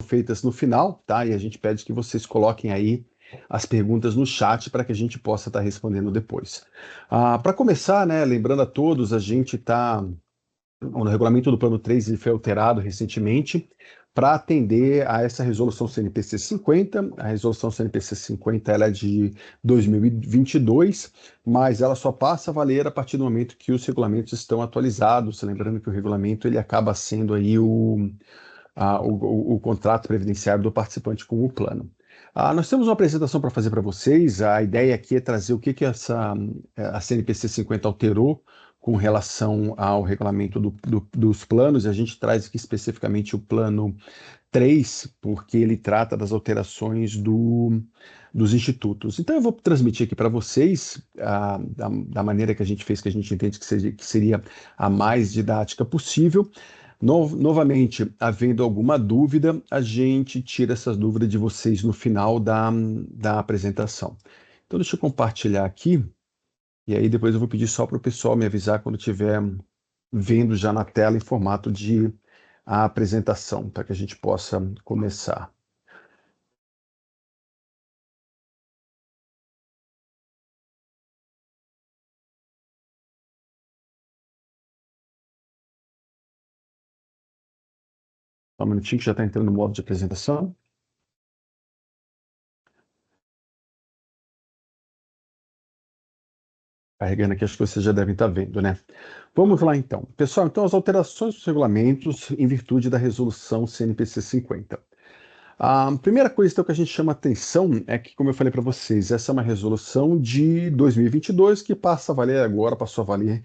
feitas no final, tá? E a gente pede que vocês coloquem aí as perguntas no chat para que a gente possa estar respondendo depois. Para começar, né, lembrando a todos, a gente está o regulamento do Plano 3 ele foi alterado recentemente para atender a essa resolução CNPC 50. A resolução CNPC 50 ela é de 2022, mas ela só passa a valer a partir do momento que os regulamentos estão atualizados. Lembrando que o regulamento ele acaba sendo aí o contrato previdenciário do participante com o plano. Nós temos uma apresentação para fazer para vocês. A ideia aqui é trazer o que a CNPC 50 alterou com relação ao regulamento dos planos. A gente traz aqui especificamente o plano 3, porque ele trata das alterações dos institutos. Então eu vou transmitir aqui para vocês da maneira que a gente fez, que a gente entende que seria a mais didática possível. Novamente, havendo alguma dúvida, a gente tira essas dúvidas de vocês no final da apresentação. Então deixa eu compartilhar aqui. E aí depois eu vou pedir só para o pessoal me avisar quando estiver vendo já na tela em formato de apresentação, para que a gente possa começar. Só um minutinho que já está entrando no modo de apresentação. Carregando aqui, acho que vocês já devem estar vendo, né? Vamos lá então. Pessoal, então as alterações dos regulamentos em virtude da resolução CNPC 50. A primeira coisa então, que a gente chama atenção é que, como eu falei para vocês, essa é uma resolução de 2022 que passa a valer agora, passou a valer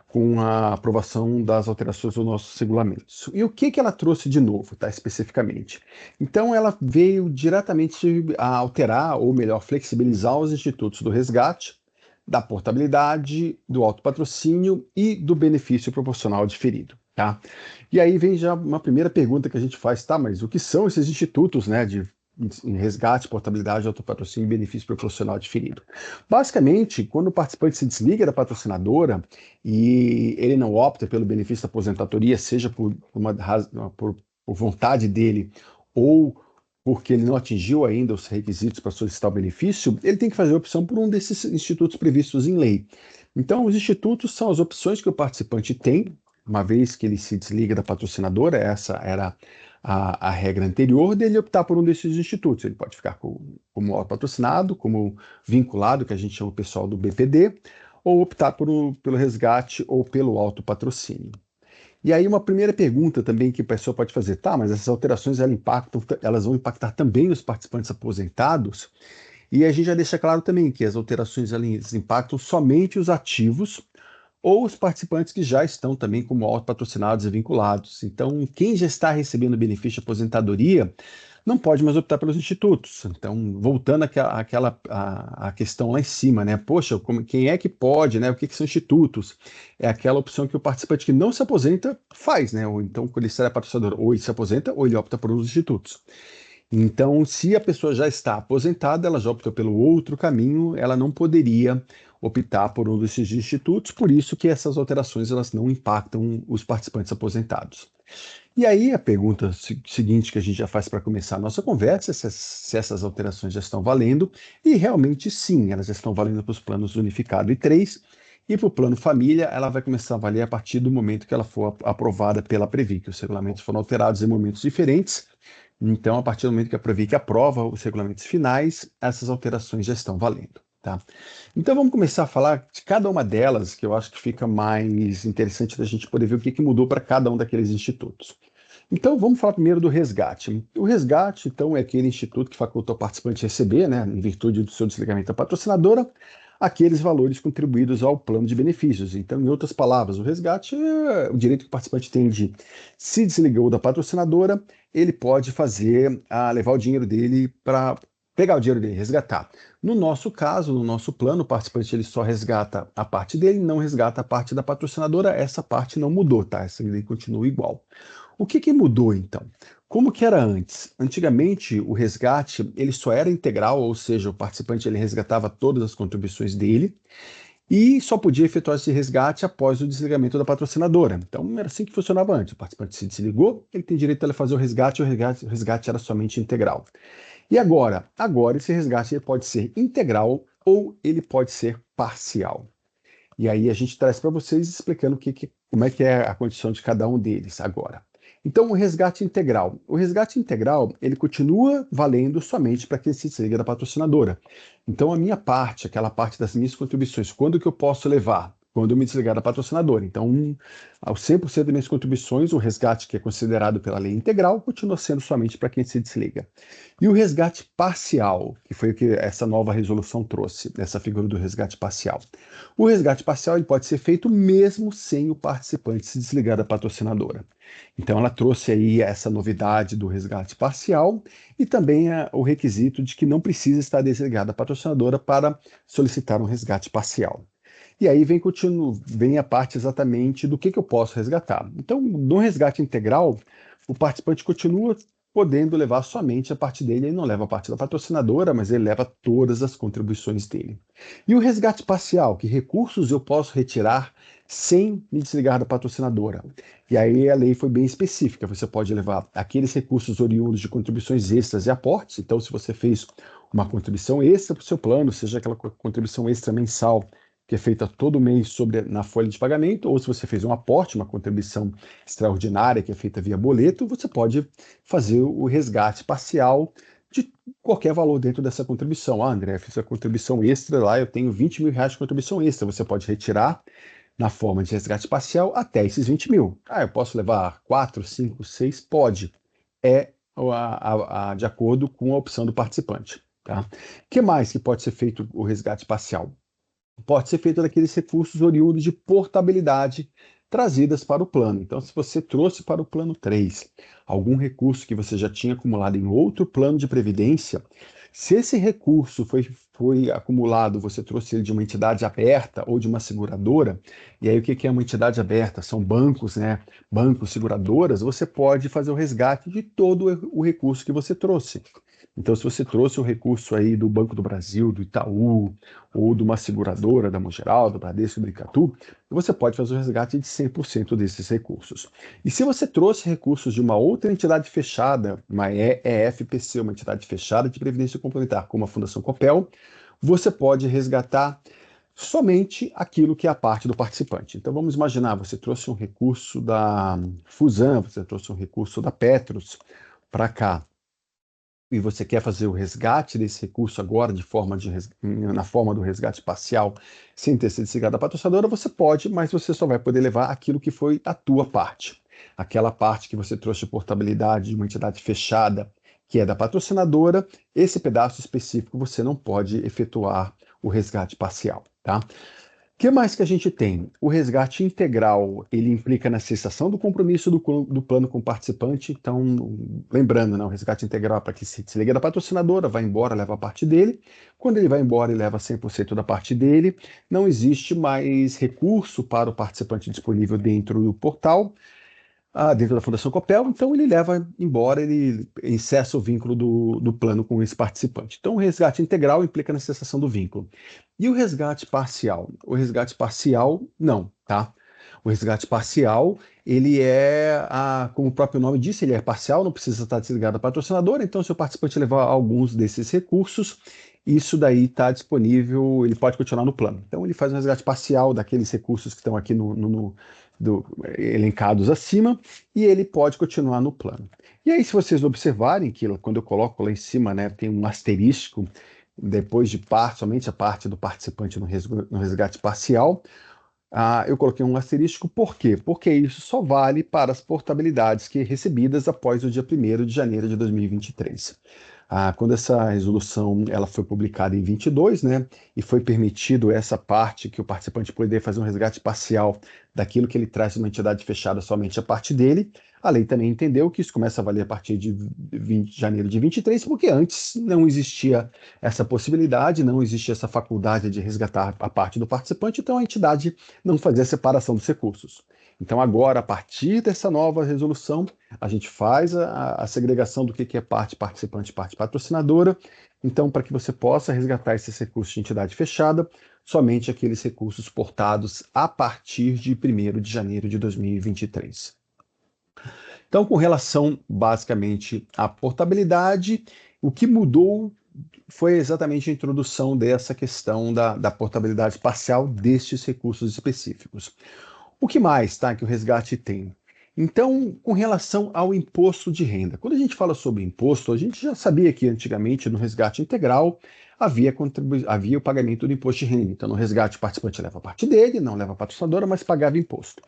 com a aprovação das alterações dos nossos regulamentos. E o que ela trouxe de novo, tá, especificamente? Então, ela veio diretamente a alterar, ou melhor, flexibilizar os institutos do resgate, da portabilidade, do autopatrocínio e do benefício proporcional diferido. Tá? E aí vem já uma primeira pergunta que a gente faz, tá, mas o que são esses institutos, né, em resgate, portabilidade, autopatrocínio e benefício proporcional diferido? Basicamente, quando o participante se desliga da patrocinadora e ele não opta pelo benefício da aposentadoria, seja por vontade dele ou porque ele não atingiu ainda os requisitos para solicitar o benefício, ele tem que fazer a opção por um desses institutos previstos em lei. Então, os institutos são as opções que o participante tem, uma vez que ele se desliga da patrocinadora, essa era a regra anterior, dele optar por um desses institutos. Ele pode ficar como patrocinado, como vinculado, que a gente chama o pessoal do BPD, ou optar pelo resgate ou pelo autopatrocínio. E aí uma primeira pergunta também que a pessoa pode fazer, tá, mas essas alterações elas vão impactar também os participantes aposentados? E a gente já deixa claro também que as alterações elas impactam somente os ativos ou os participantes que já estão também como autopatrocinados e vinculados. Então, quem já está recebendo benefício de aposentadoria não pode mais optar pelos institutos. Então, voltando à questão lá em cima, né? Poxa, quem é que pode, né? O que são institutos? É aquela opção que o participante que não se aposenta faz, né? Ou então, quando ele sai da patrocinadora, ou ele se aposenta, ou ele opta por um dos institutos. Então, se a pessoa já está aposentada, ela já optou pelo outro caminho, ela não poderia optar por um desses institutos, por isso que essas alterações elas não impactam os participantes aposentados. E aí a pergunta seguinte que a gente já faz para começar a nossa conversa é se essas alterações já estão valendo, e realmente sim, elas já estão valendo para os planos unificado e 3, e para o plano família ela vai começar a valer a partir do momento que ela for aprovada pela Previ, que os regulamentos foram alterados em momentos diferentes. Então, a partir do momento que a Previ aprova os regulamentos finais, essas alterações já estão valendo. Tá? Então vamos começar a falar de cada uma delas, que eu acho que fica mais interessante da gente poder ver o que mudou para cada um daqueles institutos. Então vamos falar primeiro do resgate. O resgate, então, é aquele instituto que faculta o participante receber, né, em virtude do seu desligamento da patrocinadora, aqueles valores contribuídos ao plano de benefícios. Então, em outras palavras, o resgate é o direito que o participante tem de se desligou da patrocinadora, ele pode levar o dinheiro dele para pegar o dinheiro dele, resgatar. No nosso caso, no nosso plano, o participante ele só resgata a parte dele, não resgata a parte da patrocinadora, essa parte não mudou, tá? Essa lei continua igual. O que mudou então? Como que era antes? Antigamente, o resgate ele só era integral, ou seja, o participante ele resgatava todas as contribuições dele, e só podia efetuar esse resgate após o desligamento da patrocinadora. Então, era assim que funcionava antes. O participante se desligou, ele tem direito a fazer o resgate era somente integral. E agora? Agora esse resgate ele pode ser integral ou ele pode ser parcial. E aí a gente traz para vocês explicando como é que é a condição de cada um deles agora. Então, o resgate integral. O resgate integral, ele continua valendo somente para quem se desliga da patrocinadora. Então, a minha parte, aquela parte das minhas contribuições, quando que eu posso levar? Quando eu me desligar da patrocinadora. Então, aos 100% das minhas contribuições, o resgate que é considerado pela lei integral continua sendo somente para quem se desliga. E o resgate parcial, que foi o que essa nova resolução trouxe, essa figura do resgate parcial. O resgate parcial ele pode ser feito mesmo sem o participante se desligar da patrocinadora. Então, ela trouxe aí essa novidade do resgate parcial e também o requisito de que não precisa estar desligada a patrocinadora para solicitar um resgate parcial. E aí vem a parte exatamente do que eu posso resgatar. Então, no resgate integral, o participante continua podendo levar somente a parte dele, ele não leva a parte da patrocinadora, mas ele leva todas as contribuições dele. E o resgate parcial, que recursos eu posso retirar sem me desligar da patrocinadora? E aí a lei foi bem específica, você pode levar aqueles recursos oriundos de contribuições extras e aportes, então se você fez uma contribuição extra para o seu plano, seja aquela contribuição extra mensal, que é feita todo mês na folha de pagamento, ou se você fez um aporte, uma contribuição extraordinária que é feita via boleto, você pode fazer o resgate parcial de qualquer valor dentro dessa contribuição. Ah, André, fiz a contribuição extra lá, eu tenho 20 mil reais de contribuição extra. Você pode retirar na forma de resgate parcial até esses 20 mil. Ah, eu posso levar 4, 5, 6? Pode. É de acordo com a opção do participante. Tá? O que mais que pode ser feito o resgate parcial? Pode ser feito daqueles recursos oriundos de portabilidade trazidas para o plano. Então, se você trouxe para o plano 3 algum recurso que você já tinha acumulado em outro plano de previdência, se esse recurso foi acumulado, você trouxe ele de uma entidade aberta ou de uma seguradora, e aí o que é uma entidade aberta? São bancos, né? Bancos, seguradoras, você pode fazer o resgate de todo o recurso que você trouxe. Então, se você trouxe o recurso aí do Banco do Brasil, do Itaú, ou de uma seguradora, da Mongeral, do Bradesco, do Icatu, você pode fazer o resgate de 100% desses recursos. E se você trouxe recursos de uma outra entidade fechada, uma EFPC, uma entidade fechada de previdência complementar, como a Fundação Copel, você pode resgatar somente aquilo que é a parte do participante. Então vamos imaginar, você trouxe um recurso da Fusan, você trouxe um recurso da Petros para cá, e você quer fazer o resgate desse recurso agora na forma do resgate parcial, sem ter sido desligado da patrocinadora, você pode, mas você só vai poder levar aquilo que foi a tua parte. Aquela parte que você trouxe de portabilidade de uma entidade fechada, que é da patrocinadora, esse pedaço específico você não pode efetuar o resgate parcial, tá? O que mais que a gente tem? O resgate integral, ele implica na cessação do compromisso do plano com o participante. Então, lembrando, né, o resgate integral é para que se desliga da patrocinadora, vai embora, leva a parte dele. Quando ele vai embora e leva 100% da parte dele, não existe mais recurso para o participante disponível dentro do portal, dentro da Fundação Copel, então ele leva embora, ele cessa o vínculo do plano com esse participante. Então, o resgate integral implica na cessação do vínculo. E o resgate parcial? O resgate parcial, não, tá? O resgate parcial, ele como o próprio nome disse, ele é parcial, não precisa estar desligado a patrocinadora, então se o participante levar alguns desses recursos, isso daí está disponível, ele pode continuar no plano. Então ele faz um resgate parcial daqueles recursos que estão aqui elencados acima, e ele pode continuar no plano. E aí, se vocês observarem que quando eu coloco lá em cima, né, tem um asterisco, depois de somente a parte do participante no resgate parcial, eu coloquei um asterisco, por quê? Porque isso só vale para as portabilidades recebidas após o dia 1º de janeiro de 2023. Quando essa resolução ela foi publicada em 22, né, e foi permitido essa parte que o participante poder fazer um resgate parcial daquilo que ele traz de uma entidade fechada somente a parte dele, a lei também entendeu que isso começa a valer a partir de janeiro de 23, porque antes não existia essa possibilidade, não existia essa faculdade de resgatar a parte do participante, então a entidade não fazia a separação dos recursos. Então agora, a partir dessa nova resolução, a gente faz a segregação do que é parte participante e parte patrocinadora. Então, para que você possa resgatar esses recursos de entidade fechada, somente aqueles recursos portados a partir de 1º de janeiro de 2023. Então, com relação basicamente à portabilidade, o que mudou foi exatamente a introdução dessa questão da portabilidade parcial destes recursos específicos. O que mais, tá, que o resgate tem? Então, com relação ao imposto de renda, quando a gente fala sobre imposto, a gente já sabia que antigamente no resgate integral havia o pagamento do imposto de renda. Então, no resgate o participante leva a parte dele, não leva a patrocinadora, mas pagava imposto.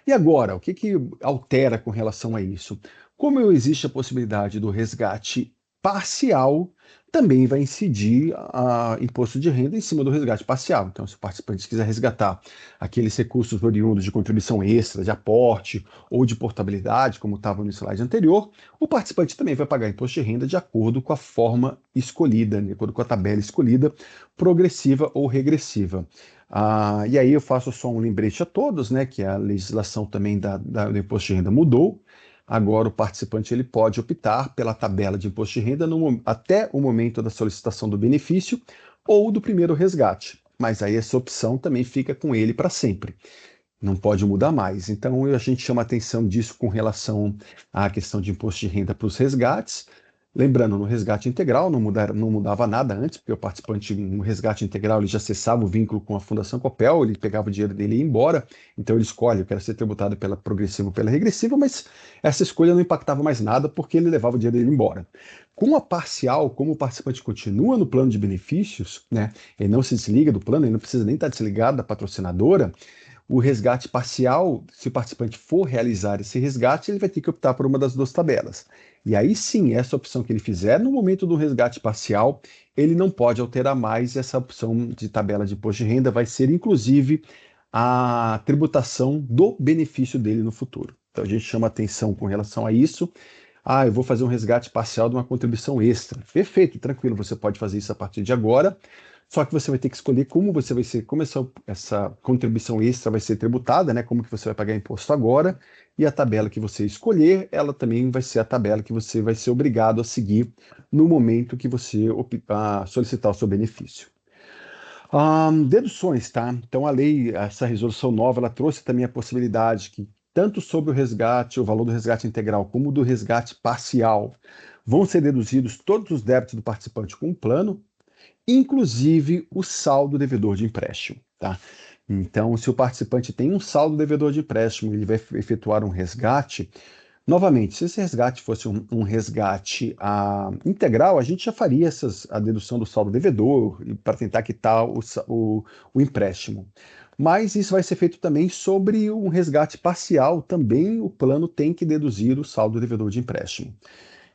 E agora, o que altera com relação a isso? Como existe a possibilidade do resgate parcial, também vai incidir a imposto de renda em cima do resgate parcial. Então, se o participante quiser resgatar aqueles recursos oriundos de contribuição extra, de aporte ou de portabilidade, como estava no slide anterior, o participante também vai pagar imposto de renda de acordo com a forma escolhida, de acordo com a tabela escolhida, progressiva ou regressiva. E aí eu faço só um lembrete a todos, né, que a legislação também do imposto de renda mudou. Agora o participante ele pode optar pela tabela de imposto de renda até o momento da solicitação do benefício ou do primeiro resgate. Mas aí essa opção também fica com ele para sempre. Não pode mudar mais. Então a gente chama atenção disso com relação à questão de imposto de renda para os resgates. Lembrando, no resgate integral não mudava nada antes, porque o participante no resgate integral ele já cessava o vínculo com a Fundação Copel, ele pegava o dinheiro dele e ia embora, então ele escolhe, eu quero ser tributado pela progressiva ou pela regressiva, mas essa escolha não impactava mais nada porque ele levava o dinheiro dele embora. Com a parcial, como o participante continua no plano de benefícios, né, ele não se desliga do plano, ele não precisa nem estar desligado da patrocinadora, o resgate parcial, se o participante for realizar esse resgate, ele vai ter que optar por uma das duas tabelas. E aí sim, essa opção que ele fizer no momento do resgate parcial, ele não pode alterar mais essa opção de tabela de imposto de renda, vai ser inclusive a tributação do benefício dele no futuro. Então a gente chama atenção com relação a isso. Eu vou fazer um resgate parcial de uma contribuição extra. Perfeito, tranquilo, você pode fazer isso a partir de agora. Só que você vai ter que escolher como essa contribuição extra vai ser tributada, né? Como que você vai pagar imposto agora, e a tabela que você escolher, ela também vai ser a tabela que você vai ser obrigado a seguir no momento que você solicitar o seu benefício. Deduções, tá? Então a lei, essa resolução nova, ela trouxe também a possibilidade que tanto sobre o resgate, o valor do resgate integral, como do resgate parcial, vão ser deduzidos todos os débitos do participante com o plano, inclusive o saldo devedor de empréstimo, tá? Então, se o participante tem um saldo devedor de empréstimo e ele vai efetuar um resgate, novamente, se esse resgate fosse um resgate integral, a gente já faria a dedução do saldo devedor para tentar quitar o empréstimo. Mas isso vai ser feito também sobre um resgate parcial, também o plano tem que deduzir o saldo devedor de empréstimo.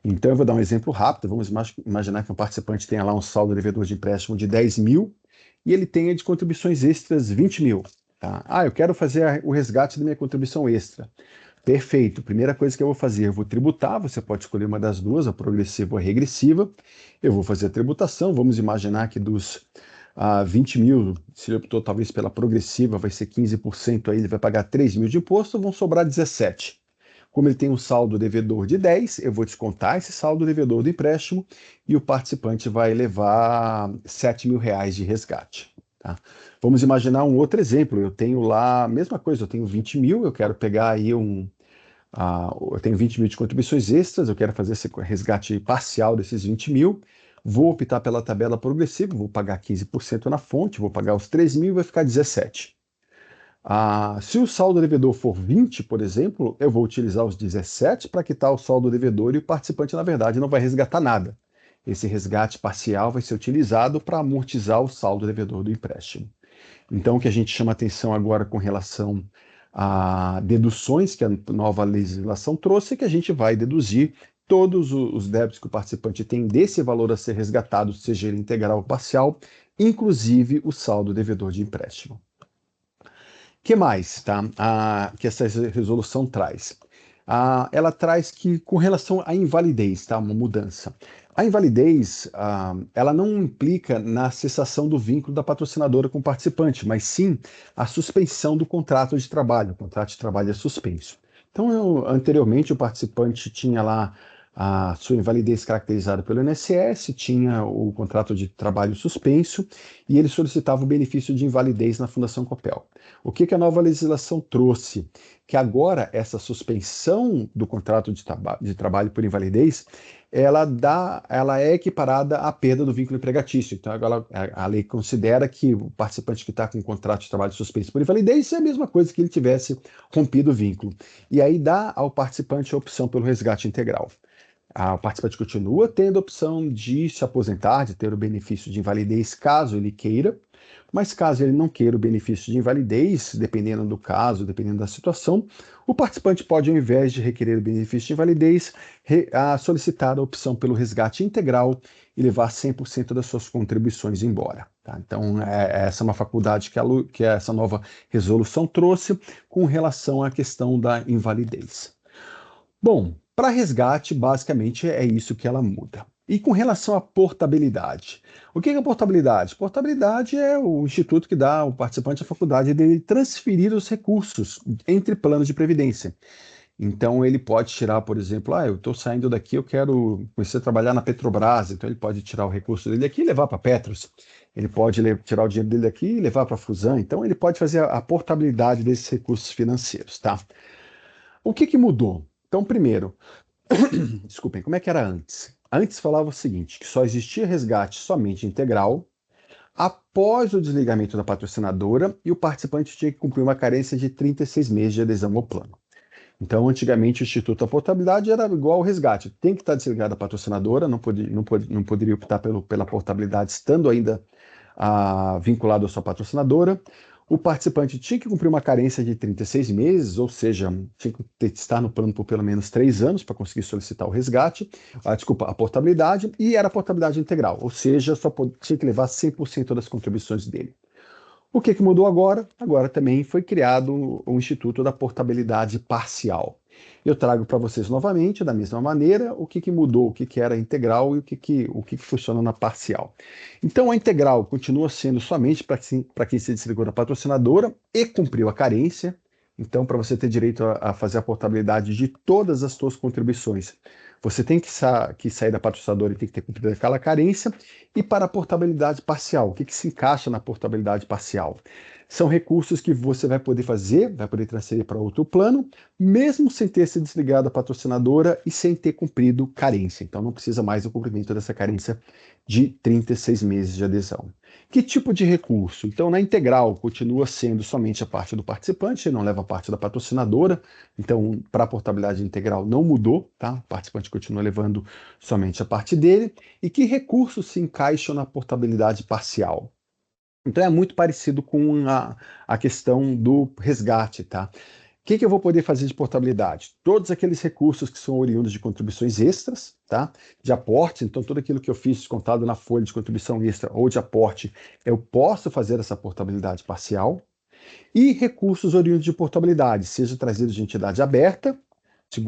Então, eu vou dar um exemplo rápido. Vamos imaginar que um participante tenha lá um saldo devedor de empréstimo de 10 mil e ele tenha de contribuições extras 20 mil. Tá? Eu quero fazer o resgate da minha contribuição extra. Perfeito. Primeira coisa que eu vou fazer, eu vou tributar. Você pode escolher uma das duas, a progressiva ou a regressiva. Eu vou fazer a tributação. Vamos imaginar que dos 20 mil, se ele optou talvez pela progressiva, vai ser 15%, aí ele vai pagar 3 mil de imposto, vão sobrar 17. Como ele tem um saldo devedor de 10, eu vou descontar esse saldo devedor do empréstimo e o participante vai levar 7 mil reais de resgate. Tá? Vamos imaginar um outro exemplo. Eu tenho lá a mesma coisa, eu tenho 20 mil, eu quero pegar aí eu tenho 20 mil de contribuições extras, eu quero fazer esse resgate parcial desses 20 mil, vou optar pela tabela progressiva, vou pagar 15% na fonte, vou pagar os 3 mil e vai ficar 17. Se o saldo devedor for 20, por exemplo, eu vou utilizar os 17 para quitar o saldo devedor e o participante, na verdade, não vai resgatar nada. Esse resgate parcial vai ser utilizado para amortizar o saldo devedor do empréstimo. Então, o que a gente chama atenção agora com relação a deduções que a nova legislação trouxe é que a gente vai deduzir todos os débitos que o participante tem desse valor a ser resgatado, seja ele integral ou parcial, inclusive o saldo devedor de empréstimo. Que mais, tá? Que essa resolução traz? Ela traz que, com relação à invalidez, tá? Uma mudança. A invalidez, ela não implica na cessação do vínculo da patrocinadora com o participante, mas sim a suspensão do contrato de trabalho. O contrato de trabalho é suspenso. Então, anteriormente, o participante tinha lá a sua invalidez caracterizada pelo INSS, tinha o contrato de trabalho suspenso e ele solicitava o benefício de invalidez na Fundação Copel. O que a nova legislação trouxe? Que agora essa suspensão do contrato de trabalho por invalidez, ela é equiparada à perda do vínculo empregatício. Então, agora a lei considera que o participante que está com um contrato de trabalho suspenso por invalidez é a mesma coisa que ele tivesse rompido o vínculo. E aí dá ao participante a opção pelo resgate integral. O participante continua tendo a opção de se aposentar, de ter o benefício de invalidez, caso ele queira, mas caso ele não queira o benefício de invalidez, dependendo do caso, dependendo da situação, o participante pode, ao invés de requerer o benefício de invalidez, solicitar a opção pelo resgate integral e levar 100% das suas contribuições embora. Tá? Então, essa é uma faculdade que essa nova resolução trouxe com relação à questão da invalidez. Bom, para resgate, basicamente é isso que ela muda. E com relação à portabilidade, o que é a portabilidade? Portabilidade é o instituto que dá ao participante a faculdade de transferir os recursos entre planos de previdência. Então ele pode tirar, por exemplo, eu estou saindo daqui, eu quero começar a trabalhar na Petrobras, então ele pode tirar o recurso dele aqui e levar para a Petros. Ele pode tirar o dinheiro dele daqui e levar para a Fusan. Então ele pode fazer a portabilidade desses recursos financeiros, tá? O que mudou? Então, primeiro, desculpem, como é que era antes? Antes falava o seguinte, que só existia resgate somente integral após o desligamento da patrocinadora e o participante tinha que cumprir uma carência de 36 meses de adesão ao plano. Então, antigamente, o Instituto da Portabilidade era igual ao resgate. Tem que estar desligada a patrocinadora, não poderia optar pela portabilidade estando ainda vinculado à sua patrocinadora. O participante tinha que cumprir uma carência de 36 meses, ou seja, tinha que estar no plano por pelo menos 3 anos para conseguir solicitar o resgate, a portabilidade, e era a portabilidade integral, ou seja, só tinha que levar 100% das contribuições dele. O que mudou agora? Agora também foi criado o Instituto da Portabilidade Parcial. Eu trago para vocês novamente, da mesma maneira, o que mudou, o que era integral e o que funciona na parcial. Então, a integral continua sendo somente para quem se desligou da patrocinadora e cumpriu a carência. Então, para você ter direito a fazer a portabilidade de todas as suas contribuições, você tem que sair da patrocinadora e tem que ter cumprido aquela carência. E para a portabilidade parcial, o que se encaixa na portabilidade parcial? São recursos que você vai poder transferir para outro plano, mesmo sem ter se desligado da patrocinadora e sem ter cumprido carência. Então não precisa mais do cumprimento dessa carência de 36 meses de adesão. Que tipo de recurso? Então, na integral, continua sendo somente a parte do participante, não leva a parte da patrocinadora. Então, para a portabilidade integral não mudou, tá? O participante continua levando somente a parte dele. E que recursos se encaixam na portabilidade parcial? Então, é muito parecido com a questão do resgate, tá? O que eu vou poder fazer de portabilidade? Todos aqueles recursos que são oriundos de contribuições extras, tá? De aporte, então tudo aquilo que eu fiz descontado na folha de contribuição extra ou de aporte, eu posso fazer essa portabilidade parcial. E recursos oriundos de portabilidade, seja trazidos de entidade aberta,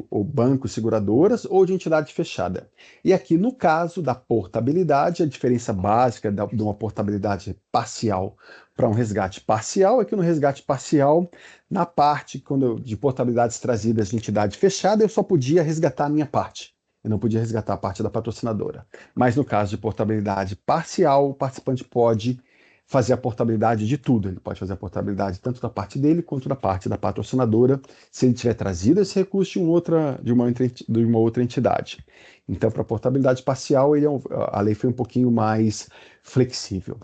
ou bancos, seguradoras, ou de entidade fechada. E aqui, no caso da portabilidade, a diferença básica de uma portabilidade parcial para um resgate parcial é que no resgate parcial, na parte de portabilidades trazidas de entidade fechada, eu só podia resgatar a minha parte. Eu não podia resgatar a parte da patrocinadora. Mas no caso de portabilidade parcial, o participante pode fazer a portabilidade de tudo. Ele pode fazer a portabilidade tanto da parte dele quanto da parte da patrocinadora, se ele tiver trazido esse recurso de uma outra entidade. Então, para a portabilidade parcial, a lei foi um pouquinho mais flexível.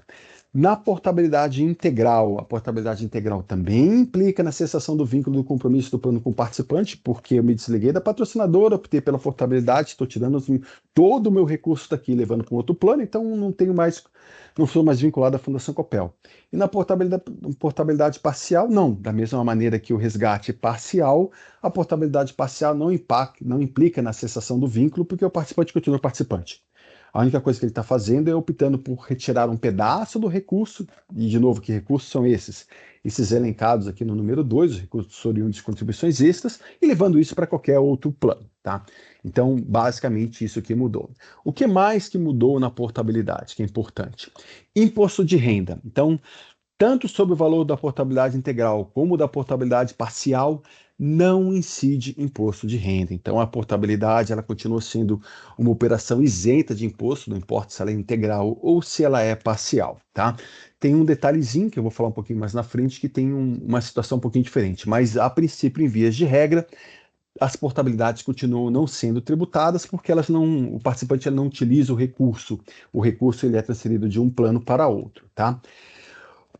Na portabilidade integral, a portabilidade integral também implica na cessação do vínculo do compromisso do plano com o participante, porque eu me desliguei da patrocinadora, optei pela portabilidade, estou tirando todo o meu recurso daqui, levando para um outro plano, então não sou mais vinculado à Fundação Copel. E na portabilidade parcial, não. Da mesma maneira que o resgate parcial, a portabilidade parcial não implica na cessação do vínculo, porque o participante continua participante. A única coisa que ele está fazendo é optando por retirar um pedaço do recurso, e de novo, que recursos são esses? Esses elencados aqui no número 2, os recursos oriundos de contribuições extras, e levando isso para qualquer outro plano, tá? Então, basicamente, isso que mudou. O que mais que mudou na portabilidade, que é importante? Imposto de renda. Então, tanto sobre o valor da portabilidade integral como da portabilidade parcial, não incide imposto de renda. Então, a portabilidade ela continua sendo uma operação isenta de imposto, não importa se ela é integral ou se ela é parcial, tá? Tem um detalhezinho que eu vou falar um pouquinho mais na frente que tem uma situação um pouquinho diferente, mas a princípio, em vias de regra, as portabilidades continuam não sendo tributadas porque elas não, o participante não utiliza o recurso ele é transferido de um plano para outro, tá?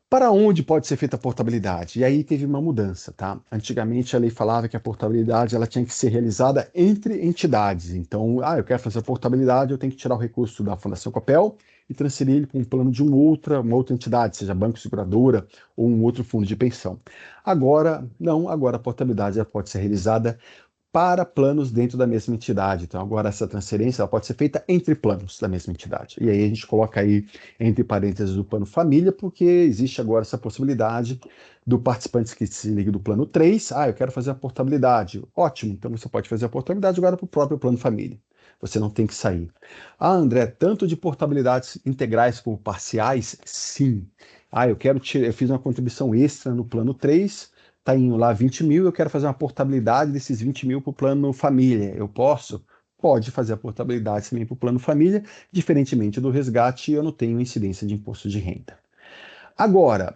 Para onde pode ser feita a portabilidade? E aí teve uma mudança, tá? Antigamente a lei falava que a portabilidade ela tinha que ser realizada entre entidades. Então, eu quero fazer a portabilidade, eu tenho que tirar o recurso da Fundação Copel e transferir ele para um plano de uma outra entidade, seja banco seguradora ou um outro fundo de pensão. Agora, não, agora a portabilidade ela pode ser realizada para planos dentro da mesma entidade. Então, agora essa transferência ela pode ser feita entre planos da mesma entidade. E aí a gente coloca aí entre parênteses o plano família, porque existe agora essa possibilidade do participante que se liga do plano 3, eu quero fazer a portabilidade. Ótimo, então você pode fazer a portabilidade agora para o próprio plano família. Você não tem que sair. André, tanto de portabilidades integrais como parciais? Sim. Eu fiz uma contribuição extra no plano 3, está indo lá 20 mil, eu quero fazer uma portabilidade desses 20 mil para o plano família. Eu posso? Pode fazer a portabilidade também para o plano família, diferentemente do resgate, eu não tenho incidência de imposto de renda. Agora,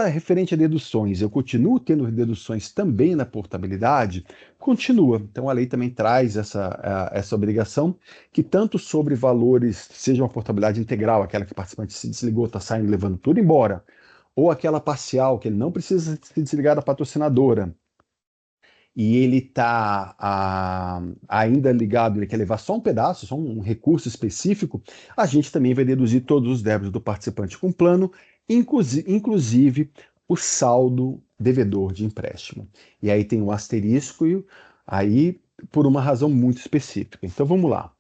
referente a deduções, eu continuo tendo deduções também na portabilidade? Continua. Então, a lei também traz essa obrigação, que tanto sobre valores, seja uma portabilidade integral, aquela que o participante se desligou, está saindo, levando tudo embora, ou aquela parcial, que ele não precisa se desligar da patrocinadora, e ele está ainda ligado, ele quer levar só um pedaço, só um recurso específico, a gente também vai deduzir todos os débitos do participante com plano, inclusive o saldo devedor de empréstimo. E aí tem um asterisco, aí por uma razão muito específica. Então vamos lá.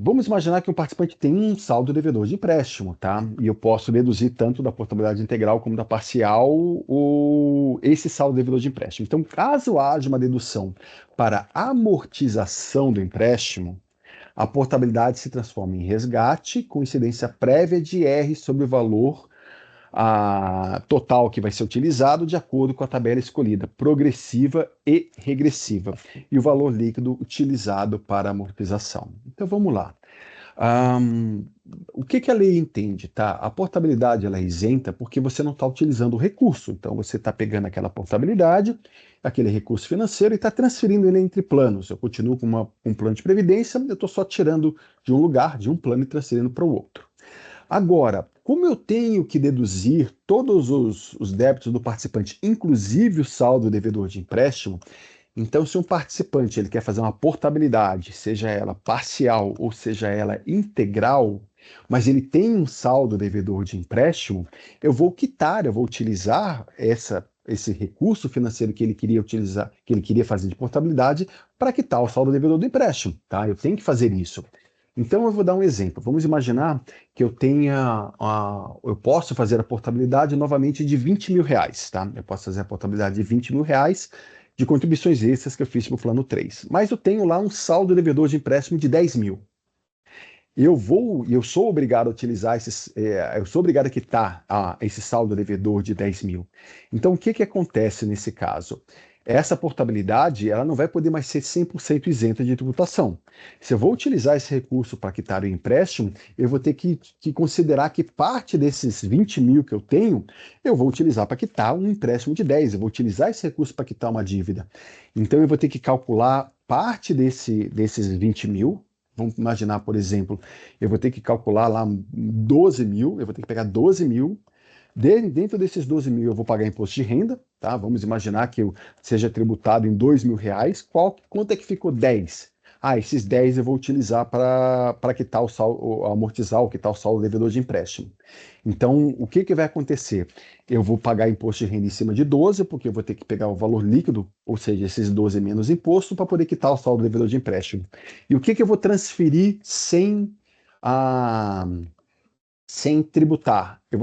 Vamos imaginar que o participante tem um saldo devedor de empréstimo, tá? E eu posso deduzir tanto da portabilidade integral como da parcial esse saldo devedor de empréstimo. Então, caso haja uma dedução para amortização do empréstimo, a portabilidade se transforma em resgate com incidência prévia de R sobre o valor total que vai ser utilizado de acordo com a tabela escolhida, progressiva e regressiva, e o valor líquido utilizado para amortização. Então vamos lá. O que a lei entende, tá? A portabilidade ela é isenta porque você não está utilizando o recurso. Então você está pegando aquela portabilidade, aquele recurso financeiro e está transferindo ele entre planos. Eu continuo com um plano de previdência, eu estou só tirando de um lugar, de um plano e transferindo para o outro. Agora, como eu tenho que deduzir todos os débitos do participante, inclusive o saldo devedor de empréstimo, então se um participante ele quer fazer uma portabilidade, seja ela parcial ou seja ela integral, mas ele tem um saldo devedor de empréstimo, eu vou utilizar esse recurso financeiro que ele queria utilizar, que ele queria fazer de portabilidade, para quitar o saldo devedor do empréstimo, tá? Eu tenho que fazer isso. Então eu vou dar um exemplo. Vamos imaginar que eu posso fazer a portabilidade novamente de 20 mil reais, tá? Eu posso fazer a portabilidade de 20 mil reais de contribuições extras que eu fiz para o plano 3. Mas eu tenho lá um saldo devedor de empréstimo de 10 mil. Eu sou obrigado a utilizar eu sou obrigado a quitar esse saldo devedor de 10 mil. Então, o que acontece nesse caso? Essa portabilidade, ela não vai poder mais ser 100% isenta de tributação. Se eu vou utilizar esse recurso para quitar o empréstimo, eu vou ter que considerar que parte desses 20 mil que eu tenho, eu vou utilizar para quitar um empréstimo de 10, eu vou utilizar esse recurso para quitar uma dívida. Então, eu vou ter que calcular parte desses 20 mil. Vamos imaginar, por exemplo, eu vou ter que calcular lá 12 mil, eu vou ter que pegar 12 mil. Dentro desses 12 mil eu vou pagar imposto de renda, tá? Vamos imaginar que eu seja tributado em 2 mil reais. Quanto é que ficou 10? Esses 10 eu vou utilizar para quitar amortizar ou quitar o saldo devedor de empréstimo. Então, o que vai acontecer? Eu vou pagar imposto de renda em cima de 12, porque eu vou ter que pegar o valor líquido, ou seja, esses 12 menos imposto, para poder quitar o saldo devedor de empréstimo. E o que eu vou transferir sem tributar? Eu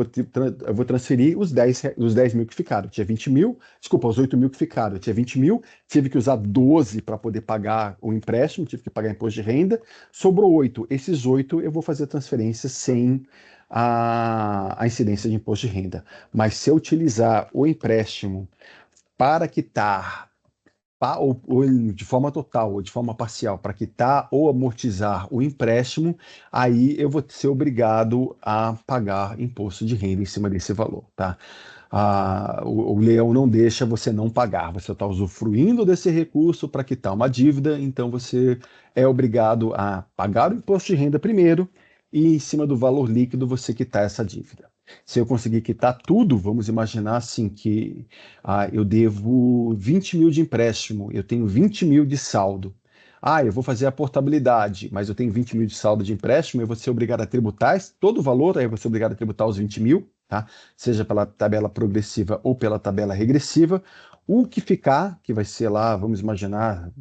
vou transferir os 10 mil que ficaram. Eu tinha 20 mil, desculpa, os 8 mil que ficaram. Eu tinha 20 mil, tive que usar 12 para poder pagar o empréstimo, tive que pagar imposto de renda, sobrou 8. Esses 8 eu vou fazer a transferência sem a incidência de imposto de renda. Mas se eu utilizar o empréstimo para quitar ou de forma total ou de forma parcial para quitar ou amortizar o empréstimo, aí eu vou ser obrigado a pagar imposto de renda em cima desse valor, tá? O leão não deixa você não pagar, você está usufruindo desse recurso para quitar uma dívida, então você é obrigado a pagar o imposto de renda primeiro e em cima do valor líquido você quitar essa dívida. Se eu conseguir quitar tudo, vamos imaginar assim que eu devo 20 mil de empréstimo, eu tenho 20 mil de saldo. Eu vou fazer a portabilidade, mas eu tenho 20 mil de saldo de empréstimo, eu vou ser obrigado a tributar todo o valor, aí eu vou ser obrigado a tributar os 20 mil, tá? Seja pela tabela progressiva ou pela tabela regressiva. O que ficar, que vai ser lá, vamos imaginar,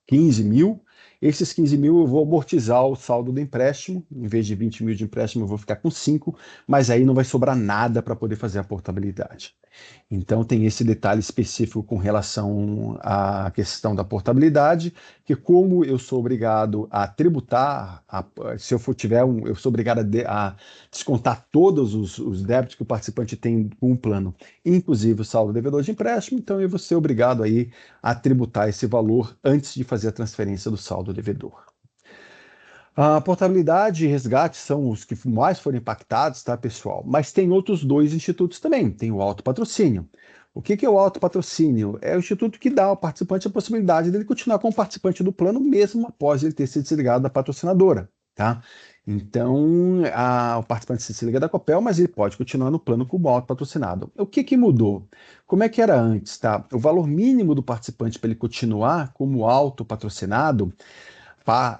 15 mil, esses 15 mil eu vou amortizar o saldo do empréstimo, em vez de 20 mil de empréstimo eu vou ficar com 5, mas aí não vai sobrar nada para poder fazer a portabilidade. Então, tem esse detalhe específico com relação à questão da portabilidade, que como eu sou obrigado a tributar, se eu eu sou obrigado a descontar todos os débitos que o participante tem com o plano, inclusive o saldo devedor de empréstimo, então eu vou ser obrigado aí a tributar esse valor antes de fazer a transferência do saldo devedor. A portabilidade e resgate são os que mais foram impactados, tá, pessoal? Mas tem outros dois institutos também. Tem o autopatrocínio. O que é o autopatrocínio? É o instituto que dá ao participante a possibilidade dele continuar como participante do plano, mesmo após ele ter se desligado da patrocinadora, tá? Então, o participante se desliga da Copel, mas ele pode continuar no plano como autopatrocinado. O que mudou? Como é que era antes, tá? O valor mínimo do participante para ele continuar como autopatrocinado,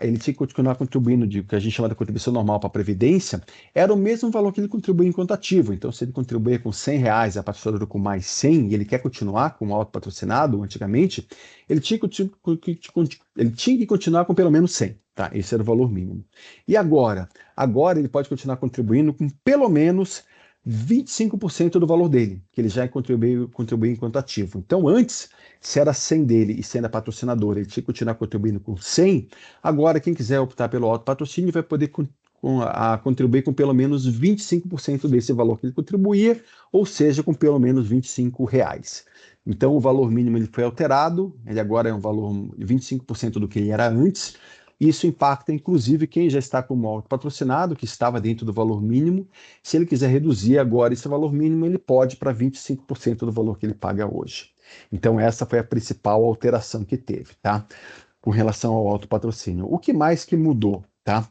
ele tinha que continuar contribuindo de o que a gente chama de contribuição normal para a Previdência, era o mesmo valor que ele contribuía enquanto ativo. Então, se ele contribuía com R$ 100, a patrocinadora com mais 100, e ele quer continuar com o autopatrocinado, antigamente, ele tinha que continuar com pelo menos 100. Tá? Esse era o valor mínimo. E agora? Agora ele pode continuar contribuindo com pelo menos 25% do valor dele, que ele já contribuiu enquanto ativo. Então, antes, se era 100 dele e sendo a patrocinadora, ele tinha que continuar contribuindo com 100, agora quem quiser optar pelo autopatrocínio vai poder contribuir com pelo menos 25% desse valor que ele contribuía, ou seja, com pelo menos R$ 25. Então, o valor mínimo ele foi alterado, ele agora é um valor 25% do que ele era antes. Isso impacta, inclusive, quem já está como autopatrocinado, que estava dentro do valor mínimo. Se ele quiser reduzir agora esse valor mínimo, ele pode para 25% do valor que ele paga hoje. Então, essa foi a principal alteração que teve, tá? Com relação ao autopatrocínio. O que mais que mudou, tá?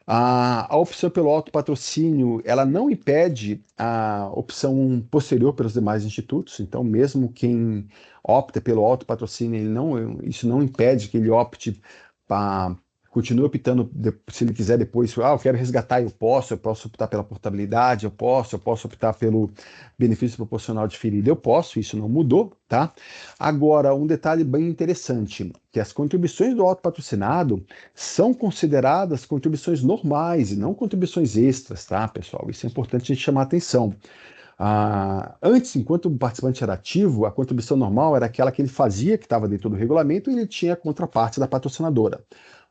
A opção pelo autopatrocínio, ela não impede a opção posterior pelos demais institutos, então mesmo quem opta pelo autopatrocínio, isso não impede que ele opte para continua optando, se ele quiser depois, eu quero resgatar, eu posso optar pela portabilidade, eu posso optar pelo benefício proporcional diferido, eu posso, isso não mudou, tá? Agora, um detalhe bem interessante, que as contribuições do autopatrocinado são consideradas contribuições normais e não contribuições extras, tá, pessoal? Isso é importante a gente chamar a atenção. Antes, enquanto o participante era ativo, a contribuição normal era aquela que ele fazia, que estava dentro do regulamento, e ele tinha a contraparte da patrocinadora.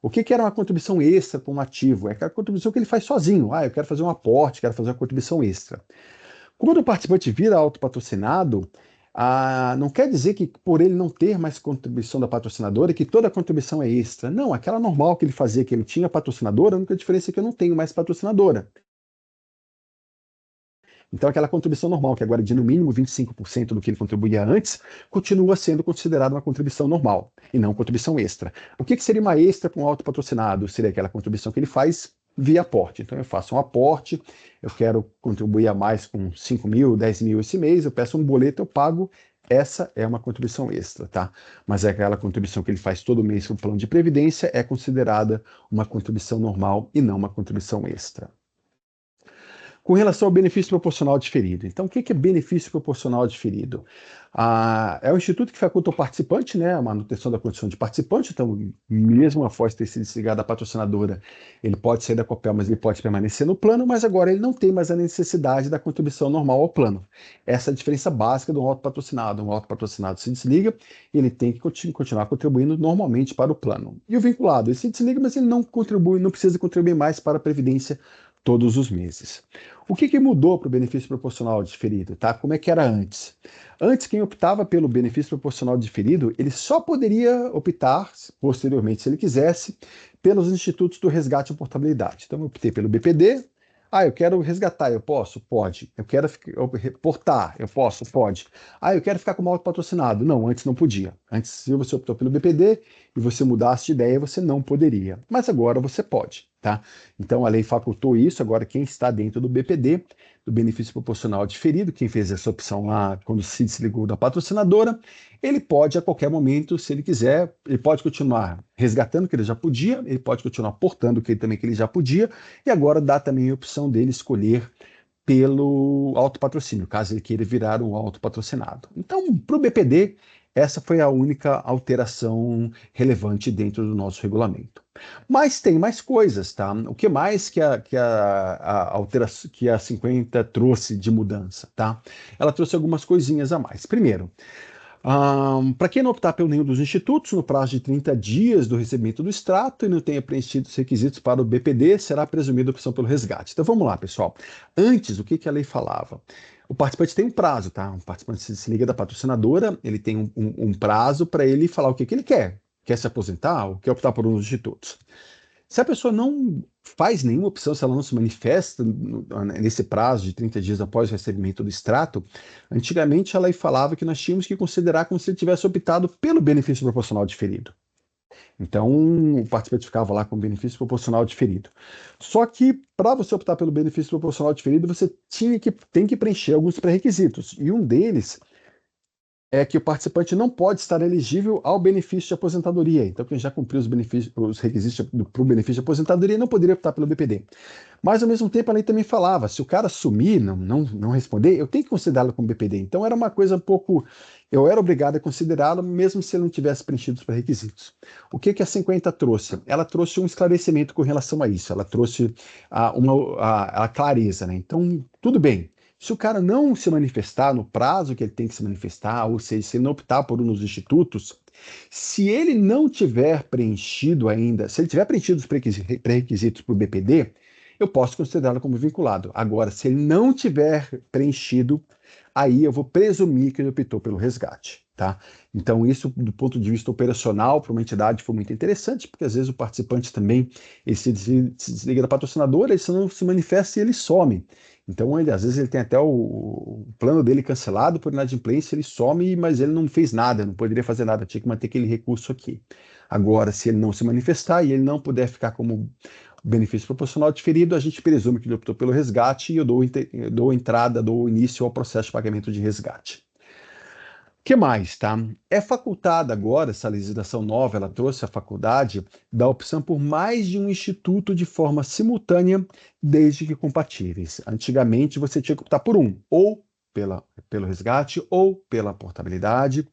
O que era uma contribuição extra para um ativo? É aquela contribuição que ele faz sozinho. Eu quero fazer um aporte, quero fazer uma contribuição extra. Quando o participante vira autopatrocinado, não quer dizer que por ele não ter mais contribuição da patrocinadora, que toda a contribuição é extra. Não, aquela normal que ele fazia, que ele tinha patrocinadora, a única diferença é que eu não tenho mais patrocinadora. Então, aquela contribuição normal, que agora é de no mínimo 25% do que ele contribuía antes, continua sendo considerada uma contribuição normal e não contribuição extra. O que seria uma extra para um autopatrocinado? Seria aquela contribuição que ele faz via aporte. Então, eu faço um aporte, eu quero contribuir a mais com 5 mil, 10 mil esse mês, eu peço um boleto, eu pago. Essa é uma contribuição extra, tá? Mas é aquela contribuição que ele faz todo mês para o plano de previdência é considerada uma contribuição normal e não uma contribuição extra. Com relação ao benefício proporcional diferido. Então, o que é benefício proporcional diferido? É o instituto que faculta ao participante, né, a manutenção da condição de participante, então, mesmo após ter se desligado da patrocinadora, ele pode sair da Copel, mas ele pode permanecer no plano, mas agora ele não tem mais a necessidade da contribuição normal ao plano. Essa é a diferença básica do autopatrocinado. Um autopatrocinado se desliga e ele tem que continuar contribuindo normalmente para o plano. E o vinculado, ele se desliga, mas ele não contribui, não precisa contribuir mais para a Previdência todos os meses. O que mudou para o benefício proporcional diferido, tá? Como é que era antes? Antes, quem optava pelo benefício proporcional diferido, ele só poderia optar, posteriormente, se ele quisesse, pelos institutos do resgate e portabilidade. Então, eu optei pelo BPD. Ah, eu quero resgatar, eu posso? Pode. Eu quero reportar, eu posso? Pode. Ah, eu quero ficar como autopatrocinado. Não, antes não podia. Antes, se você optou pelo BPD e você mudasse de ideia, você não poderia. Mas agora você pode, tá? Então a lei facultou isso, agora quem está dentro do BPD, do benefício proporcional diferido, quem fez essa opção lá quando se desligou da patrocinadora, ele pode a qualquer momento, se ele quiser, ele pode continuar resgatando o que ele já podia, ele pode continuar portando o que ele já podia, e agora dá também a opção dele escolher pelo autopatrocínio, caso ele queira virar um autopatrocinado. Então, para o BPD, essa foi a única alteração relevante dentro do nosso regulamento. Mas tem mais coisas, tá? O que mais que a 50 trouxe de mudança, tá? Ela trouxe algumas coisinhas a mais. Primeiro, para quem não optar pelo nenhum dos institutos, no prazo de 30 dias do recebimento do extrato e não tenha preenchido os requisitos para o BPD, será presumida a opção pelo resgate. Então vamos lá, pessoal. Antes, o que a lei falava? O participante tem um prazo, tá? O participante se liga da patrocinadora, ele tem um prazo para ele falar o que ele quer. Quer se aposentar ou quer optar por um dos institutos? Se a pessoa não faz nenhuma opção, se ela não se manifesta nesse prazo de 30 dias após o recebimento do extrato, antigamente a lei falava que nós tínhamos que considerar como se ele tivesse optado pelo benefício proporcional diferido. Então, o participante ficava lá com benefício proporcional diferido. Só que, para você optar pelo benefício proporcional diferido, você tem que preencher alguns pré-requisitos. E um deles é que o participante não pode estar elegível ao benefício de aposentadoria. Então, quem já cumpriu os requisitos para o benefício de aposentadoria não poderia optar pelo BPD. Mas, ao mesmo tempo, a lei também falava, se o cara sumir, não responder, eu tenho que considerá-lo como BPD. Então, era uma coisa um pouco... Eu era obrigado a considerá-lo, mesmo se ele não tivesse preenchido os pré-requisitos. O que a 50 trouxe? Ela trouxe um esclarecimento com relação a isso. Ela trouxe a clareza, né? Então, tudo bem. Se o cara não se manifestar no prazo que ele tem que se manifestar, ou seja, se ele não optar por um dos institutos, se ele não tiver preenchido ainda, se ele tiver preenchido os pré-requisitos para o BPD, eu posso considerá-lo como vinculado. Agora, se ele não tiver preenchido, aí eu vou presumir que ele optou pelo resgate, tá? Então, isso, do ponto de vista operacional, para uma entidade foi muito interessante, porque às vezes o participante também ele se desliga da patrocinadora, ele não se manifesta e ele some. Então, às vezes, ele tem até o plano dele cancelado por inadimplência, ele some, mas ele não fez nada, não poderia fazer nada, tinha que manter aquele recurso aqui. Agora, se ele não se manifestar e ele não puder ficar como benefício proporcional diferido, a gente presume que ele optou pelo resgate e eu dou entrada, dou início ao processo de pagamento de resgate. O que mais, tá? É facultada agora, essa legislação nova, ela trouxe a faculdade da opção por mais de um instituto de forma simultânea, desde que compatíveis. Antigamente, você tinha que optar por um, ou pelo resgate, ou pela portabilidade,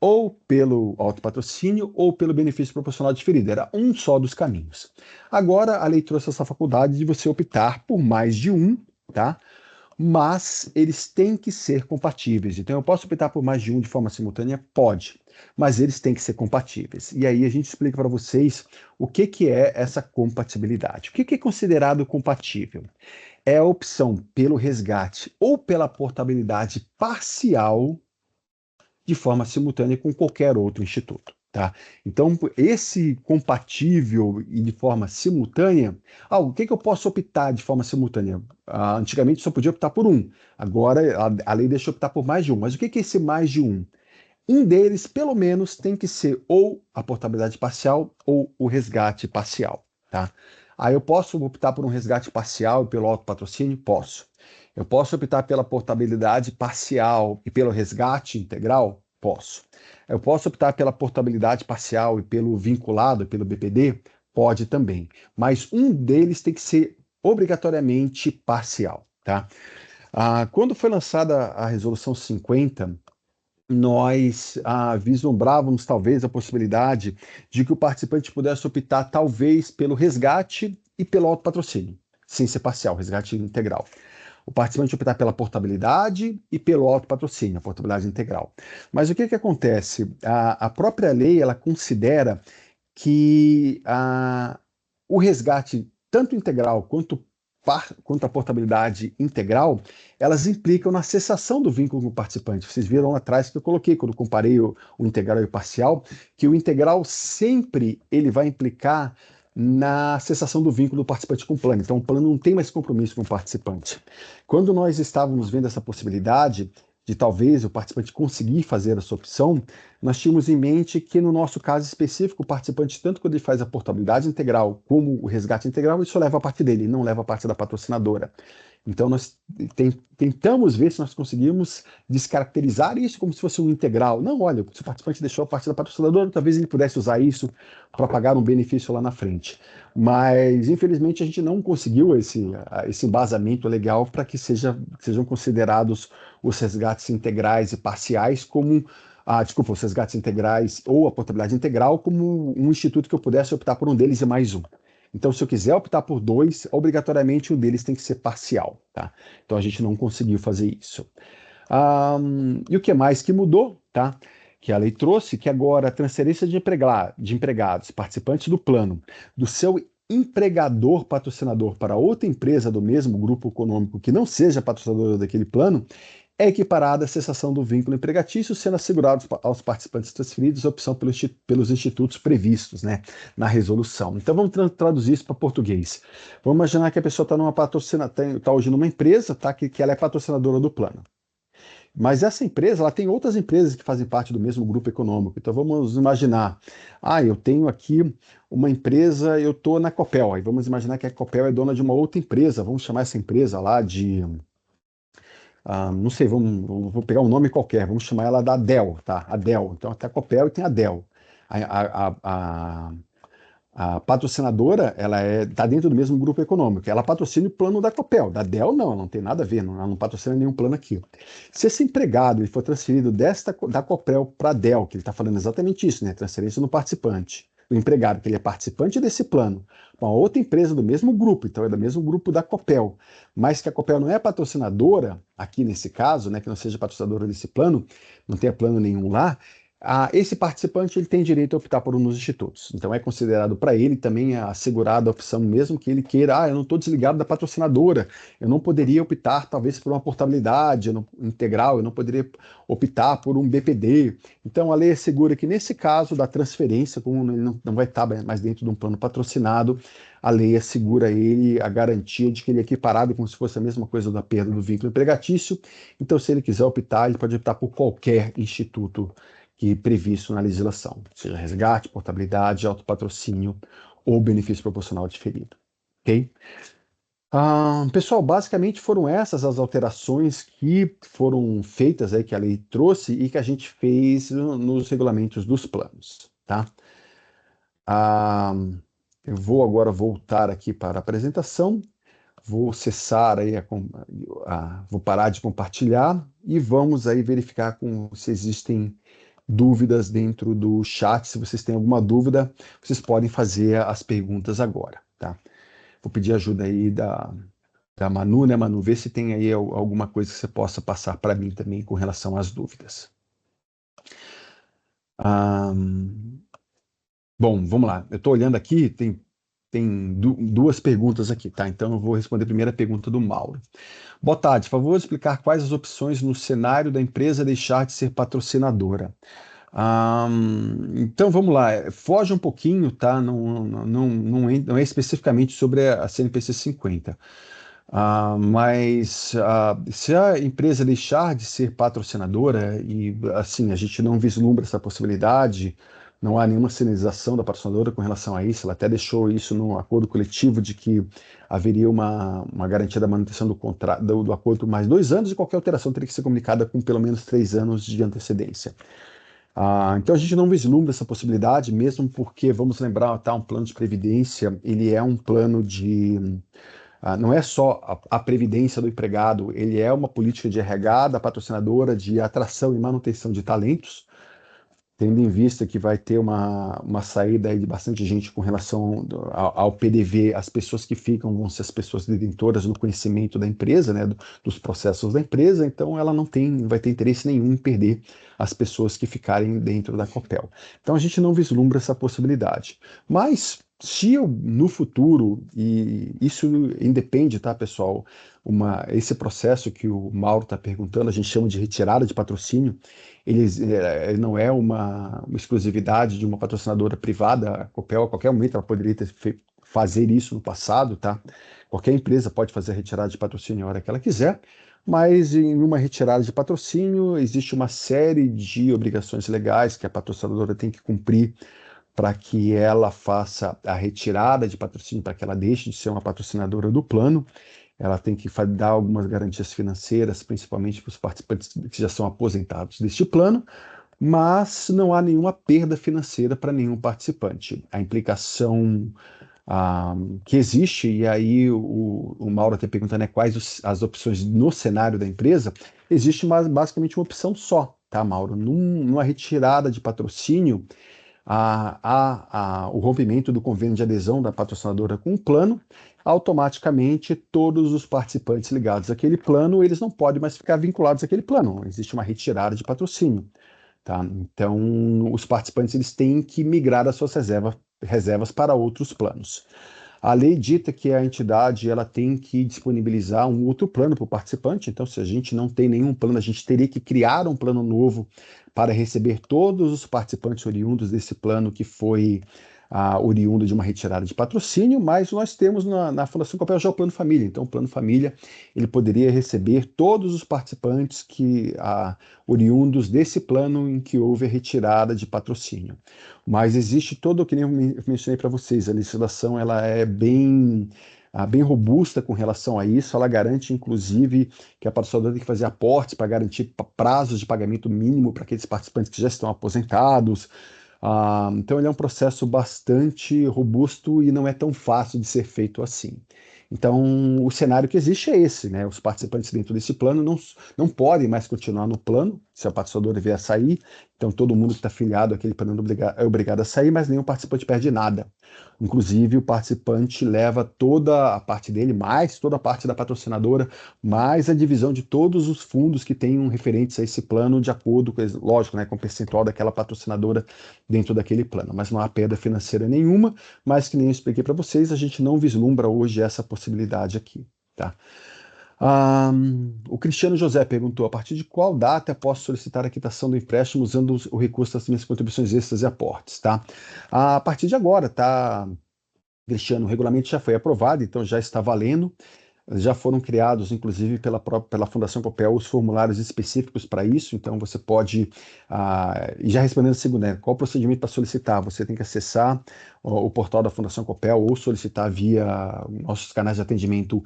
ou pelo autopatrocínio, ou pelo benefício proporcional diferido. Era um só dos caminhos. Agora, a lei trouxe essa faculdade de você optar por mais de um, tá? Mas eles têm que ser compatíveis. Então, eu posso optar por mais de um de forma simultânea? Pode, mas eles têm que ser compatíveis. E aí a gente explica para vocês o que é essa compatibilidade. O que é considerado compatível? É a opção pelo resgate ou pela portabilidade parcial de forma simultânea com qualquer outro instituto. Tá? Então, esse compatível e de forma simultânea, o que eu posso optar de forma simultânea? Antigamente só podia optar por um, agora a lei deixa eu optar por mais de um. Mas o que é esse mais de um? Um deles, pelo menos, tem que ser ou a portabilidade parcial ou o resgate parcial. Tá? Aí eu posso optar por um resgate parcial e pelo autopatrocínio? Posso. Eu posso optar pela portabilidade parcial e pelo resgate integral? Posso. Eu posso optar pela portabilidade parcial e pelo vinculado, pelo BPD? Pode também. Mas um deles tem que ser obrigatoriamente parcial. Tá? Quando foi lançada a Resolução 50, nós vislumbrávamos talvez a possibilidade de que o participante pudesse optar talvez pelo resgate e pelo autopatrocínio, sem ser parcial, resgate integral. O participante optar pela portabilidade e pelo autopatrocínio, a portabilidade integral. Mas o que acontece? A própria lei ela considera que o resgate, tanto integral quanto quanto à portabilidade integral, elas implicam na cessação do vínculo com o participante. Vocês viram lá atrás que eu coloquei, quando eu comparei o integral e o parcial, que o integral sempre ele vai implicar na cessação do vínculo do participante com o plano. Então, o plano não tem mais compromisso com o participante. Quando nós estávamos vendo essa possibilidade de talvez o participante conseguir fazer essa opção, nós tínhamos em mente que, no nosso caso específico, o participante, tanto quando ele faz a portabilidade integral como o resgate integral, isso leva a parte dele, não leva a parte da patrocinadora. Então, nós tentamos ver se nós conseguimos descaracterizar isso como se fosse um integral. Não, olha, se o participante deixou a parte da patrocinadora, talvez ele pudesse usar isso para pagar um benefício lá na frente. Mas, infelizmente, a gente não conseguiu esse embasamento legal para que sejam considerados os resgates integrais e parciais como os resgates integrais ou a portabilidade integral como um instituto que eu pudesse optar por um deles e mais um. Então, se eu quiser optar por dois, obrigatoriamente um deles tem que ser parcial, tá? Então, a gente não conseguiu fazer isso. E o que mais que mudou, tá? Que a lei trouxe, que agora a transferência de empregados, participantes do plano, do seu empregador patrocinador para outra empresa do mesmo grupo econômico que não seja patrocinadora daquele plano, é equiparada à cessação do vínculo empregatício, sendo assegurados aos participantes transferidos a opção pelos institutos previstos, né, na resolução. Então vamos traduzir isso para português. Vamos imaginar que a pessoa está hoje numa empresa, tá, que ela é patrocinadora do plano. Mas essa empresa, ela tem outras empresas que fazem parte do mesmo grupo econômico. Então vamos imaginar, eu tenho aqui uma empresa, eu estou na Copel, aí vamos imaginar que a Copel é dona de uma outra empresa, vamos chamar essa empresa lá de... não sei, vou pegar um nome qualquer, vamos chamar ela da Dell, tá? A Dell. Então, até a Copel e tem a Dell. A patrocinadora, ela está dentro do mesmo grupo econômico. Ela patrocina o plano da Copel. Da Dell, não tem nada a ver, ela não patrocina nenhum plano aqui. Se esse empregado ele for transferido da Copel para a Dell, que ele está falando exatamente isso, né? Transferência no participante. O empregado, que ele é participante desse plano, uma outra empresa do mesmo grupo, então é do mesmo grupo da Copel, mas que a Copel não é patrocinadora, aqui nesse caso, né, que não seja patrocinadora desse plano, não tenha plano nenhum lá, esse participante ele tem direito a optar por um dos institutos. Então é considerado para ele também assegurada a opção, mesmo que ele queira, eu não estou desligado da patrocinadora, eu não poderia optar talvez por uma portabilidade integral, eu não poderia optar por um BPD. Então a lei assegura que nesse caso da transferência, como ele não vai estar mais dentro de um plano patrocinado, a lei assegura a ele a garantia de que ele é equiparado como se fosse a mesma coisa da perda do vínculo empregatício. Então se ele quiser optar, ele pode optar por qualquer instituto que previsto na legislação, seja resgate, portabilidade, autopatrocínio ou benefício proporcional diferido. Ok? Pessoal, basicamente foram essas as alterações que foram feitas, que a lei trouxe e que a gente fez nos regulamentos dos planos. Tá? Eu vou agora voltar aqui para a apresentação, vou cessar aí, vou parar de compartilhar e vamos aí verificar se existem dúvidas dentro do chat. Se vocês têm alguma dúvida, vocês podem fazer as perguntas agora, tá? Vou pedir ajuda aí da Manu, né, Manu? Vê se tem aí alguma coisa que você possa passar para mim também com relação às dúvidas. Bom, vamos lá. Eu estou olhando aqui, tem duas perguntas aqui, tá? Então eu vou responder a primeira pergunta do Mauro. Boa tarde, por favor, explicar quais as opções no cenário da empresa deixar de ser patrocinadora. Então vamos lá, foge um pouquinho, tá? Não é especificamente sobre a CNPC 50. Mas se a empresa deixar de ser patrocinadora, e assim, a gente não vislumbra essa possibilidade, não há nenhuma sinalização da patrocinadora com relação a isso, ela até deixou isso no acordo coletivo de que haveria uma garantia da manutenção do contrato, do acordo por mais 2 anos, e qualquer alteração teria que ser comunicada com pelo menos 3 anos de antecedência. Então a gente não vislumbra essa possibilidade, mesmo porque, vamos lembrar, tá, um plano de previdência, ele é um plano de... não é só a previdência do empregado, ele é uma política de RH da patrocinadora de atração e manutenção de talentos, tendo em vista que vai ter uma saída aí de bastante gente com relação ao PDV, as pessoas que ficam vão ser as pessoas detentoras do conhecimento da empresa, né, dos processos da empresa, então ela não vai ter interesse nenhum em perder as pessoas que ficarem dentro da Copel. Então a gente não vislumbra essa possibilidade. Mas Se eu, no futuro, e isso independe, tá, pessoal? Esse processo que o Mauro está perguntando, a gente chama de retirada de patrocínio, não é uma exclusividade de uma patrocinadora privada, a Copel, a qualquer momento ela poderia fazer isso no passado, tá? Qualquer empresa pode fazer a retirada de patrocínio a hora que ela quiser, mas em uma retirada de patrocínio existe uma série de obrigações legais que a patrocinadora tem que cumprir para que ela faça a retirada de patrocínio, para que ela deixe de ser uma patrocinadora do plano. Ela tem que dar algumas garantias financeiras, principalmente para os participantes que já são aposentados deste plano, mas não há nenhuma perda financeira para nenhum participante. A implicação que existe, e aí o Mauro até perguntando quais as opções no cenário da empresa, existe basicamente uma opção só, tá, Mauro? Numa retirada de patrocínio, o rompimento do convênio de adesão da patrocinadora com o plano, automaticamente todos os participantes ligados àquele plano, eles não podem mais ficar vinculados àquele plano. Existe uma retirada de patrocínio, tá? Então, os participantes eles têm que migrar as suas reservas para outros planos. A lei dita que a entidade ela tem que disponibilizar um outro plano para o participante, então se a gente não tem nenhum plano, a gente teria que criar um plano novo para receber todos os participantes oriundos desse plano que foi oriundo de uma retirada de patrocínio, mas nós temos na Fundação Copel já o Plano Família, então o Plano Família ele poderia receber todos os participantes oriundos desse plano em que houve a retirada de patrocínio. Mas existe todo, que nem eu mencionei para vocês, a legislação ela é bem robusta com relação a isso, ela garante, inclusive, que a patrocinadora tem que fazer aportes para garantir prazos de pagamento mínimo para aqueles participantes que já estão aposentados. Então, ele é um processo bastante robusto e não é tão fácil de ser feito assim. Então, o cenário que existe é esse, né? Os participantes dentro desse plano não podem mais continuar no plano, se a patrocinadora vier a sair. Então, todo mundo que está afiliado àquele plano é obrigado a sair, mas nenhum participante perde nada. Inclusive, o participante leva toda a parte dele, mais toda a parte da patrocinadora, mais a divisão de todos os fundos que tenham referentes a esse plano, de acordo com, lógico, né, com o percentual daquela patrocinadora dentro daquele plano. Mas não há perda financeira nenhuma, mas que nem eu expliquei para vocês, a gente não vislumbra hoje essa possibilidade aqui, tá? O Cristiano José perguntou: a partir de qual data eu posso solicitar a quitação do empréstimo usando o recurso das minhas contribuições extras e aportes, tá? A partir de agora, tá, Cristiano? O regulamento já foi aprovado, então já está valendo. Já foram criados, inclusive, pela Fundação Copel, os formulários específicos para isso, então você pode, e já respondendo a segunda, né, qual o procedimento para solicitar? Você tem que acessar o portal da Fundação Copel ou solicitar via nossos canais de atendimento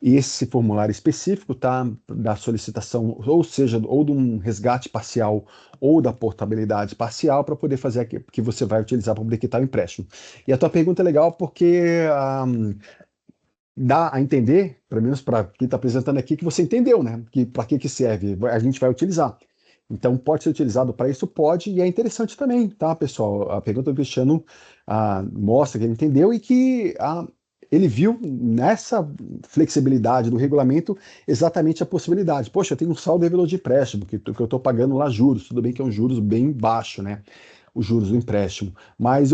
esse formulário específico, tá? Da solicitação, ou seja, ou de um resgate parcial ou da portabilidade parcial para poder fazer que você vai utilizar para poder quitar o empréstimo. E a tua pergunta é legal porque dá a entender, pelo menos para quem está apresentando aqui, que você entendeu, né? Que para que serve, a gente vai utilizar. Então, pode ser utilizado para isso? Pode, e é interessante também, tá, pessoal? A pergunta do Cristiano mostra que ele entendeu e que ele viu nessa flexibilidade do regulamento exatamente a possibilidade. Poxa, eu tenho um saldo devedor de empréstimo, que eu estou pagando lá juros, tudo bem que é um juros bem baixo, né? Os juros do empréstimo. Mas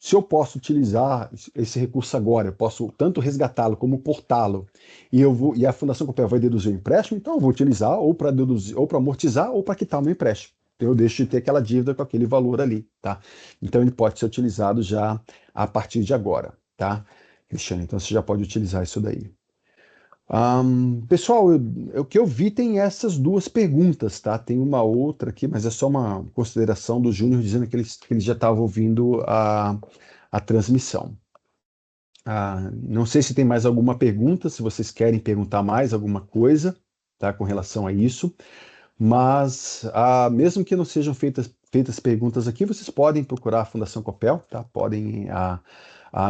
se eu posso utilizar esse recurso agora, eu posso tanto resgatá-lo como portá-lo, e a Fundação Copel vai deduzir o empréstimo, então eu vou utilizar ou para deduzir, ou para amortizar, ou para quitar o meu empréstimo. Então eu deixo de ter aquela dívida com aquele valor ali, tá? Então ele pode ser utilizado já a partir de agora, tá, Cristiano? Então você já pode utilizar isso daí. Pessoal, o que eu vi tem essas duas perguntas, tá? Tem uma outra aqui, mas é só uma consideração do Júnior dizendo que ele já estava ouvindo a transmissão. Não sei se tem mais alguma pergunta, se vocês querem perguntar mais alguma coisa, tá? Com relação a isso, mas mesmo que não sejam feitas perguntas aqui, vocês podem procurar a Fundação Copel, tá? Podem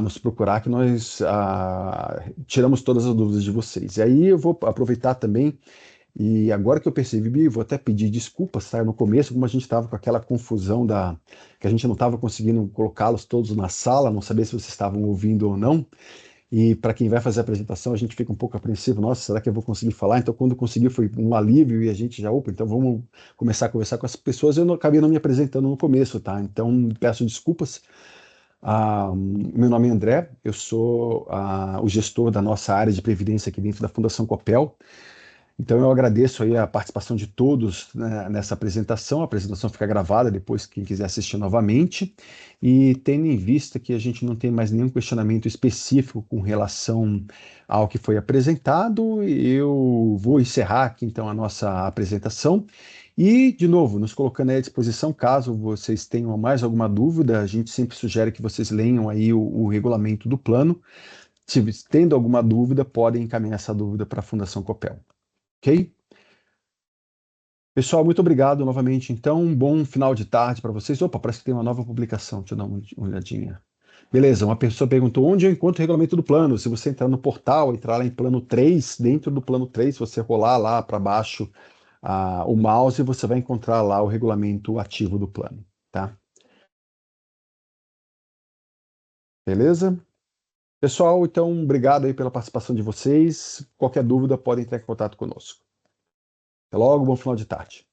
nos procurar que nós tiramos todas as dúvidas de vocês. E aí eu vou aproveitar também, e agora que eu percebi, vou até pedir desculpas, tá? No começo, como a gente estava com aquela confusão que a gente não estava conseguindo colocá-los todos na sala, não sabia se vocês estavam ouvindo ou não. E para quem vai fazer a apresentação, a gente fica um pouco apreensivo. Nossa, será que eu vou conseguir falar? Então, quando conseguir, foi um alívio e a gente já, opa, então vamos começar a conversar com as pessoas. Eu acabei não me apresentando no começo, tá? Então, peço desculpas. Meu nome é André, eu sou o gestor da nossa área de previdência aqui dentro da Fundação Copel. Então eu agradeço aí a participação de todos, né, nessa apresentação. A apresentação fica gravada depois quem quiser assistir novamente. E tendo em vista que a gente não tem mais nenhum questionamento específico com relação ao que foi apresentado, eu vou encerrar aqui então a nossa apresentação. E, de novo, nos colocando aí à disposição, caso vocês tenham mais alguma dúvida, a gente sempre sugere que vocês leiam aí o regulamento do plano. Se tendo alguma dúvida, podem encaminhar essa dúvida para a Fundação Copel. Ok? Pessoal, muito obrigado novamente. Então, um bom final de tarde para vocês. Opa, parece que tem uma nova publicação. Deixa eu dar uma olhadinha. Beleza, uma pessoa perguntou onde eu encontro o regulamento do plano. Se você entrar no portal, entrar lá em plano 3, dentro do plano 3, se você rolar lá para baixo o mouse, você vai encontrar lá o regulamento ativo do plano, tá? Beleza? Pessoal, então, obrigado aí pela participação de vocês. Qualquer dúvida, podem entrar em contato conosco. Até logo, bom final de tarde.